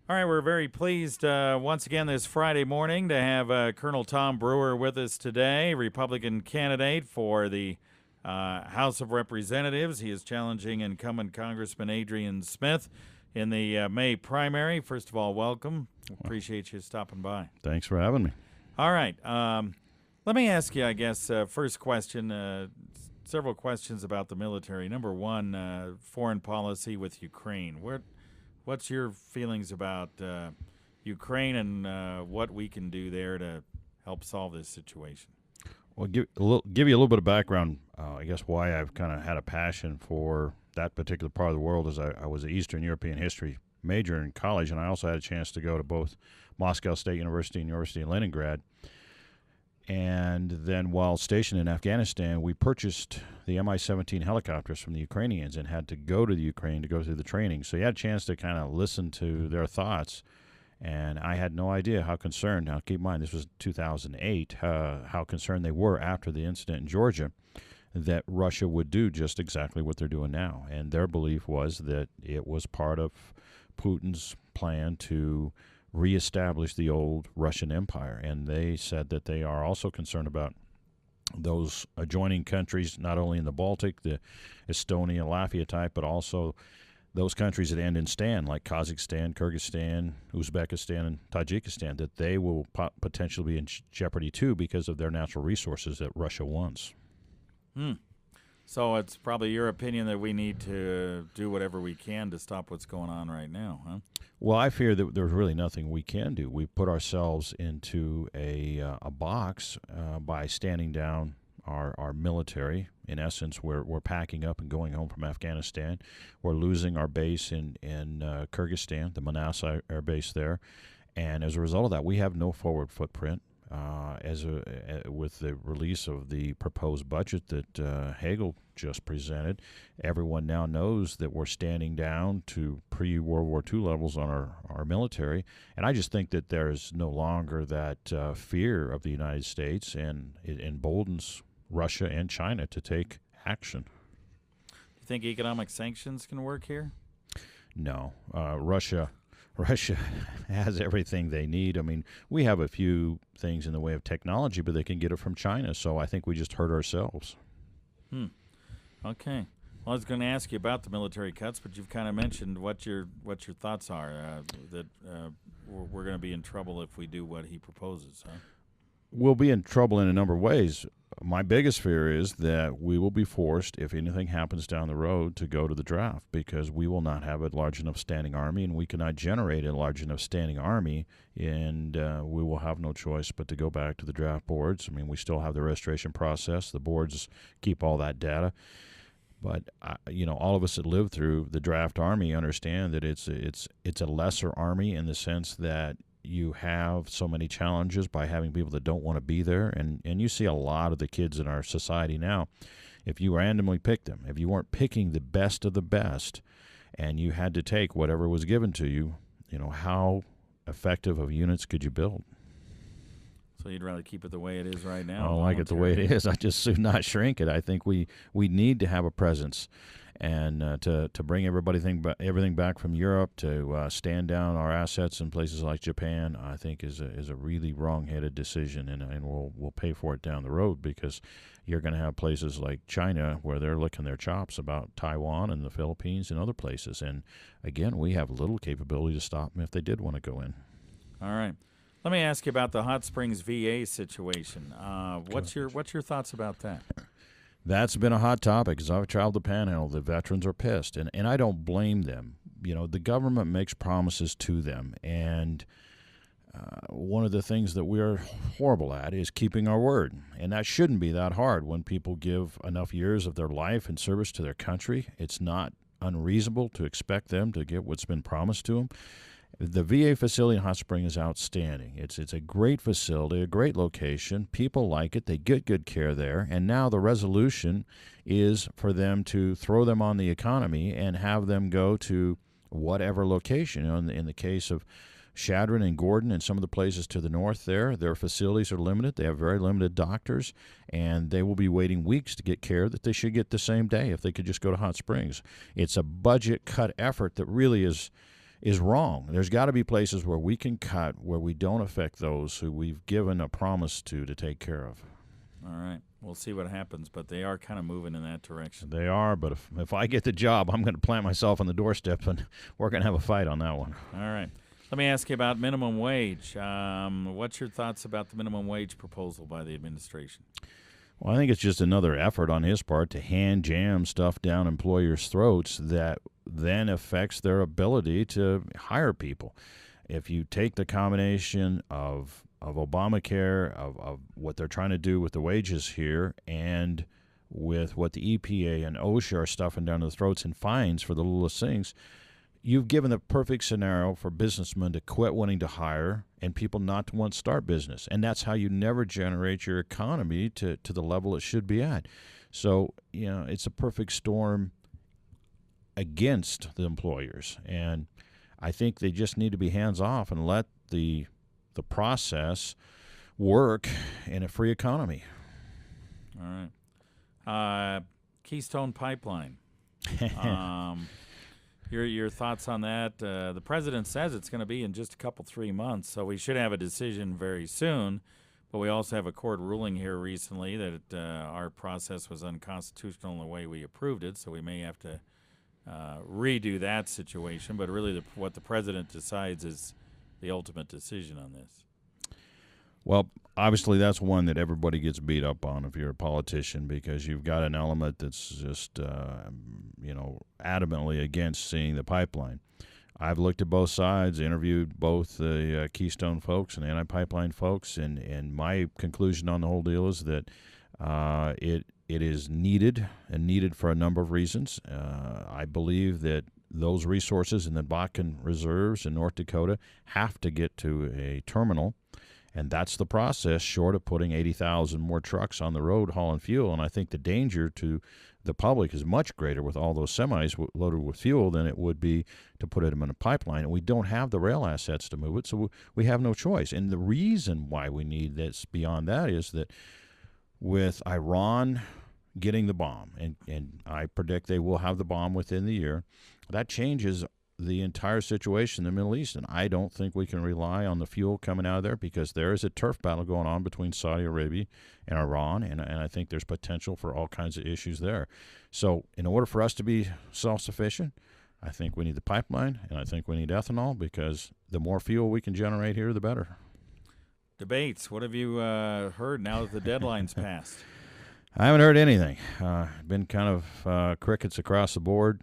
All right, we're very pleased once again this Friday morning to have Colonel Tom Brewer with us today, Republican candidate for the House of Representatives. He is challenging incumbent Congressman Adrian Smith in the May primary. First of all, welcome. Appreciate you stopping by. Thanks for having me. All right. Let me ask you, I guess, first question, several questions about the military. Number one, foreign policy with Ukraine. What's your feelings about Ukraine and what we can do there to help solve this situation? Well, give you a little bit of background, I guess, why I've kind of had a passion for that particular part of the world is I was an Eastern European history major in college, and I also had a chance to go to both Moscow State University and University of Leningrad. And then while stationed in Afghanistan, we purchased the Mi-17 helicopters from the Ukrainians and had to go to the Ukraine to go through the training. So you had a chance to kind of listen to their thoughts. And I had no idea how concerned, now keep in mind this was 2008, how concerned they were after the incident in Georgia that Russia would do just exactly what they're doing now. And their belief was that it was part of Putin's plan to reestablish the old Russian Empire. And they said that they are also concerned about those adjoining countries, not only in the Baltic, the Estonia, Latvia type, but also those countries that end in stan, like Kazakhstan, Kyrgyzstan, Uzbekistan, and Tajikistan, that they will potentially be in jeopardy too because of their natural resources that Russia wants. So it's probably your opinion that we need to do whatever we can to stop what's going on right now, huh? Well, I fear that there's really nothing we can do. We put ourselves into a box by standing down our military. In essence, we're packing up and going home from Afghanistan. We're losing our base in Kyrgyzstan, the Manasa Air Base there. And as a result of that, we have no forward footprint. With the release of the proposed budget that Hagel just presented, everyone now knows that we're standing down to pre-World War II levels on our military. And I just think that there's no longer that fear of the United States, and it emboldens Russia and China to take action. Do you think economic sanctions can work here? No. Russia has everything they need. I mean, we have a few things in the way of technology, but they can get it from China. So I think we just hurt ourselves. Okay. Well, I was going to ask you about the military cuts, but you've kind of mentioned what your thoughts are, that we're going to be in trouble if we do what he proposes, huh? We'll be in trouble in a number of ways. My biggest fear is that we will be forced, if anything happens down the road, to go to the draft because we will not have a large enough standing army, and we cannot generate a large enough standing army, and we will have no choice but to go back to the draft boards. I mean, we still have the registration process. The boards keep all that data. But, all of us that live through the draft army understand that it's a lesser army in the sense that you have so many challenges by having people that don't want to be there. And you see a lot of the kids in our society now, if you randomly pick them, if you weren't picking the best of the best and you had to take whatever was given to you, how effective of units could you build? So you'd rather keep it the way it is right now? I don't like it the way it is. I just should not shrink it. I think we need to have a presence. And to bring everything back from Europe, to stand down our assets in places like Japan, I think is a really wrong-headed decision, and we'll pay for it down the road because you're going to have places like China where they're licking their chops about Taiwan and the Philippines and other places. And again, we have little capability to stop them if they did want to go in. All right. Let me ask you about the Hot Springs VA situation. What's your thoughts about that? That's been a hot topic because I've traveled the Panhandle. The veterans are pissed, and I don't blame them. The government makes promises to them, and one of the things that we're horrible at is keeping our word, and that shouldn't be that hard when people give enough years of their life in service to their country. It's not unreasonable to expect them to get what's been promised to them. The VA facility in Hot Springs is outstanding. It's a great facility, a great location. People like it. They get good care there. And now the resolution is for them to throw them on the economy and have them go to whatever location. In the case of Chadron and Gordon and some of the places to the north there, their facilities are limited. They have very limited doctors, and they will be waiting weeks to get care that they should get the same day if they could just go to Hot Springs. It's a budget cut effort that really is is wrong. There's got to be places where we can cut, where we don't affect those who we've given a promise to take care of. All right. We'll see what happens, but they are kind of moving in that direction. They are, but if I get the job, I'm going to plant myself on the doorstep, and we're going to have a fight on that one. All right. Let me ask you about minimum wage. What's your thoughts about the minimum wage proposal by the administration? Well, I think it's just another effort on his part to hand jam stuff down employers' throats that then affects their ability to hire people. If you take the combination of Obamacare, of what they're trying to do with the wages here, and with what the EPA and OSHA are stuffing down the throats in fines for the littlest things, you've given the perfect scenario for businessmen to quit wanting to hire and people not to want to start business. And that's how you never generate your economy to the level it should be at. So, it's a perfect storm against the employers. And I think they just need to be hands off and let the process work in a free economy. All right. Keystone Pipeline. Your thoughts on that? The president says it's going to be in just a 3 months, so we should have a decision very soon. But we also have a court ruling here recently that our process was unconstitutional in the way we approved it, so we may have to redo that situation. But really, what the president decides is the ultimate decision on this. Well, obviously that's one that everybody gets beat up on if you're a politician, because you've got an element that's just, adamantly against seeing the pipeline. I've looked at both sides, interviewed both the Keystone folks and the anti-pipeline folks, and my conclusion on the whole deal is that it is needed, and needed for a number of reasons. I believe that those resources in the Bakken reserves in North Dakota have to get to a terminal, and that's the process, short of putting 80,000 more trucks on the road hauling fuel. And I think the danger to the public is much greater with all those semis loaded with fuel than it would be to put them in a pipeline. And we don't have the rail assets to move it, so we have no choice. And the reason why we need this beyond that is that with Iran getting the bomb, and I predict they will have the bomb within the year, that changes the entire situation in the Middle East. And I don't think we can rely on the fuel coming out of there, because there is a turf battle going on between Saudi Arabia and Iran, and I think there's potential for all kinds of issues there. So in order for us to be self-sufficient, I think we need the pipeline, and I think we need ethanol, because the more fuel we can generate here, the better. Debates. What have you heard now that the deadline's passed? I haven't heard anything. Been kind of crickets across the board.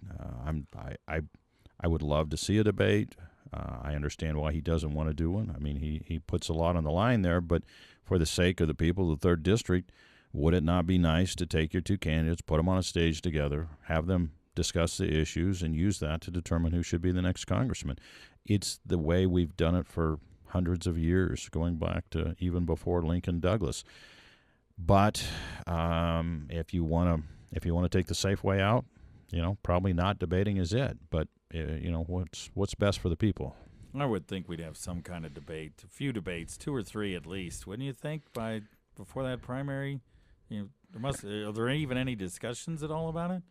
I would love to see a debate. I understand why he doesn't want to do one. I mean, he puts a lot on the line there, but for the sake of the people of the 3rd District, would it not be nice to take your two candidates, put them on a stage together, have them discuss the issues, and use that to determine who should be the next congressman? It's the way we've done it for hundreds of years, going back to even before Lincoln Douglas. But if you want to take the safe way out, probably not debating is it. But what's best for the people? I would think we'd have some kind of debate, a few debates, 2 or 3 at least, wouldn't you think? Before that primary, are there even any discussions at all about it?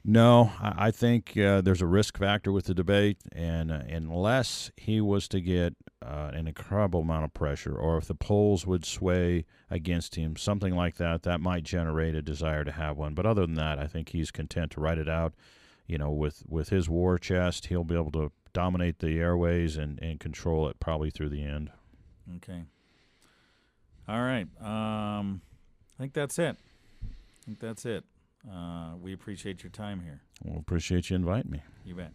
No, I think there's a risk factor with the debate, and unless he was to get an incredible amount of pressure, or if the polls would sway against him, something like that, that might generate a desire to have one. But other than that, I think he's content to write it out. With his war chest, he'll be able to dominate the airways and control it probably through the end. Okay. All right. I think that's it. We appreciate your time here. Well, appreciate you inviting me. You bet.